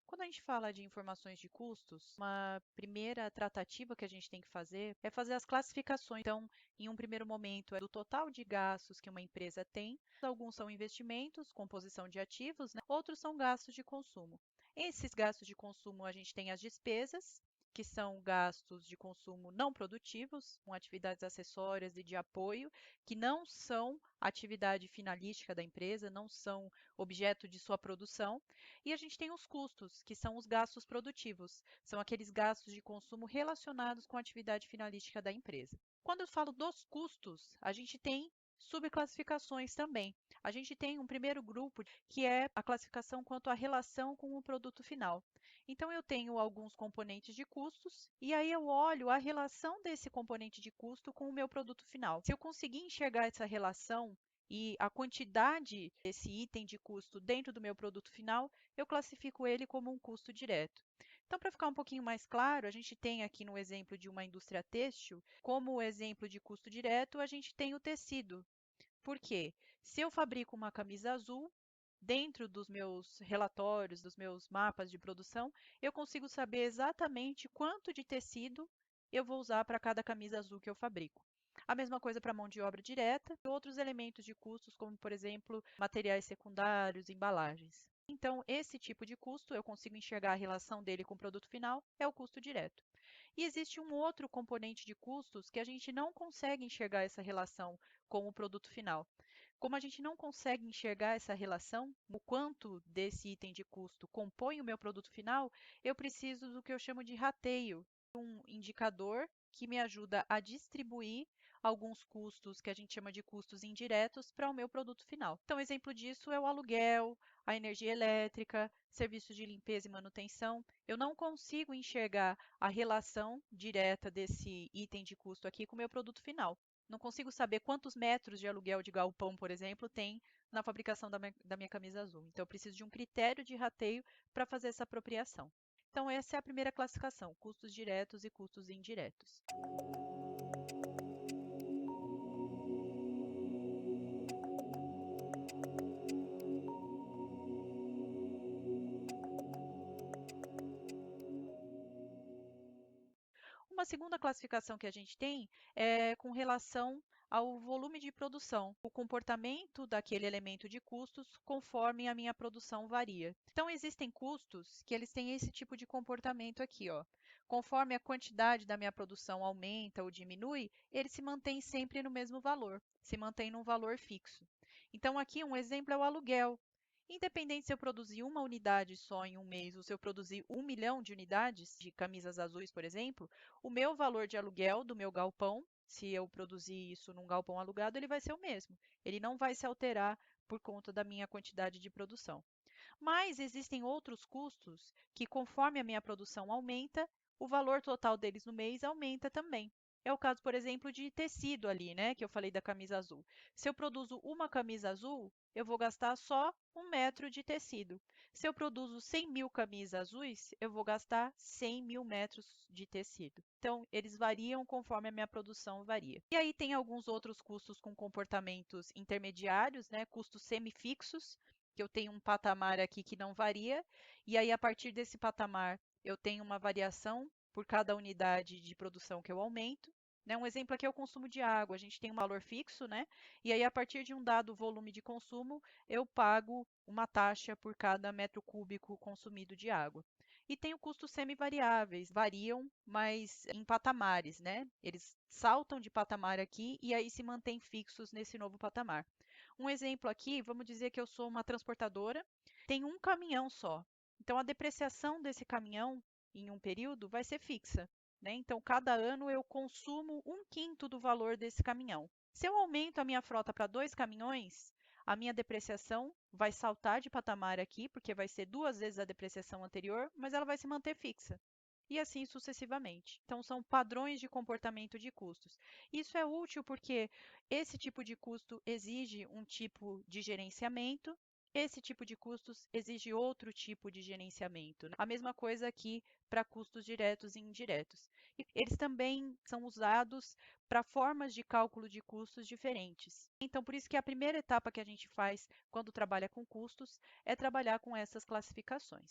Quando a gente fala de informações de custos, uma primeira tratativa que a gente tem que fazer é fazer as classificações. Então, em um primeiro momento, é do total de gastos que uma empresa tem. Alguns são investimentos, composição de ativos, né? Outros são gastos de consumo. Esses gastos de consumo, a gente tem as despesas, que são gastos de consumo não produtivos, com atividades acessórias e de apoio, que não são atividade finalística da empresa, não são objeto de sua produção. E a gente tem os custos, que são os gastos produtivos, são aqueles gastos de consumo relacionados com a atividade finalística da empresa. Quando eu falo dos custos, a gente tem subclassificações também. A gente tem um primeiro grupo que é a classificação quanto à relação com o produto final. Então, eu tenho alguns componentes de custos e aí eu olho a relação desse componente de custo com o meu produto final. Se eu conseguir enxergar essa relação e a quantidade desse item de custo dentro do meu produto final, eu classifico ele como um custo direto. Então, para ficar um pouquinho mais claro, a gente tem aqui no exemplo de uma indústria têxtil, como exemplo de custo direto, a gente tem o tecido. Por quê? Se eu fabrico uma camisa azul, dentro dos meus relatórios, dos meus mapas de produção, eu consigo saber exatamente quanto de tecido eu vou usar para cada camisa azul que eu fabrico. A mesma coisa para mão de obra direta e outros elementos de custos, como, por exemplo, materiais secundários, embalagens. Então, esse tipo de custo, eu consigo enxergar a relação dele com o produto final, é o custo direto. E existe um outro componente de custos que a gente não consegue enxergar essa relação com o produto final. Como a gente não consegue enxergar essa relação, o quanto desse item de custo compõe o meu produto final, eu preciso do que eu chamo de rateio, um indicador que me ajuda a distribuir alguns custos que a gente chama de custos indiretos para o meu produto final. Então, exemplo disso é o aluguel, a energia elétrica, serviços de limpeza e manutenção. Eu não consigo enxergar a relação direta desse item de custo aqui com o meu produto final. Não consigo saber quantos metros de aluguel de galpão, por exemplo, tem na fabricação da minha camisa azul. Então, eu preciso de um critério de rateio para fazer essa apropriação. Então, essa é a primeira classificação, custos diretos e custos indiretos. Uma segunda classificação que a gente tem é com relação ao volume de produção, o comportamento daquele elemento de custos conforme a minha produção varia. Então, existem custos que eles têm esse tipo de comportamento aqui, ó. Conforme a quantidade da minha produção aumenta ou diminui, ele se mantém sempre no mesmo valor, se mantém num valor fixo. Então, aqui um exemplo é o aluguel. Independente se eu produzir uma unidade só em um mês ou se eu produzir 1 milhão de unidades de camisas azuis, por exemplo, o meu valor de aluguel do meu galpão, se eu produzir isso num galpão alugado, ele vai ser o mesmo. Ele não vai se alterar por conta da minha quantidade de produção. Mas existem outros custos que, conforme a minha produção aumenta, o valor total deles no mês aumenta também. É o caso, por exemplo, de tecido ali, né, que eu falei da camisa azul. Se eu produzo uma camisa azul, eu vou gastar só 1 metro de tecido. Se eu produzo 100.000 camisas azuis, eu vou gastar 100.000 metros de tecido. Então, eles variam conforme a minha produção varia. E aí tem alguns outros custos com comportamentos intermediários, né, custos semifixos, que eu tenho um patamar aqui que não varia, e aí a partir desse patamar eu tenho uma variação por cada unidade de produção que eu aumento. Né? Um exemplo aqui é o consumo de água. A gente tem um valor fixo, né? E aí, a partir de um dado volume de consumo, eu pago uma taxa por cada metro cúbico consumido de água. E tem o custo semivariáveis, variam, mas em patamares, né? Eles saltam de patamar aqui e aí se mantêm fixos nesse novo patamar. Um exemplo aqui, vamos dizer que eu sou uma transportadora, tem um caminhão só. Então, a depreciação desse caminhão em um período vai ser fixa. Né? Então, cada ano eu consumo 1/5 do valor desse caminhão. Se eu aumento a minha frota para 2 caminhões, a minha depreciação vai saltar de patamar aqui, porque vai ser 2 vezes a depreciação anterior, mas ela vai se manter fixa. E assim sucessivamente. Então, são padrões de comportamento de custos. Isso é útil porque esse tipo de custo exige um tipo de gerenciamento, esse tipo de custos exige outro tipo de gerenciamento. Né? A mesma coisa aqui para custos diretos e indiretos. E eles também são usados para formas de cálculo de custos diferentes. Então, por isso que a primeira etapa que a gente faz quando trabalha com custos é trabalhar com essas classificações.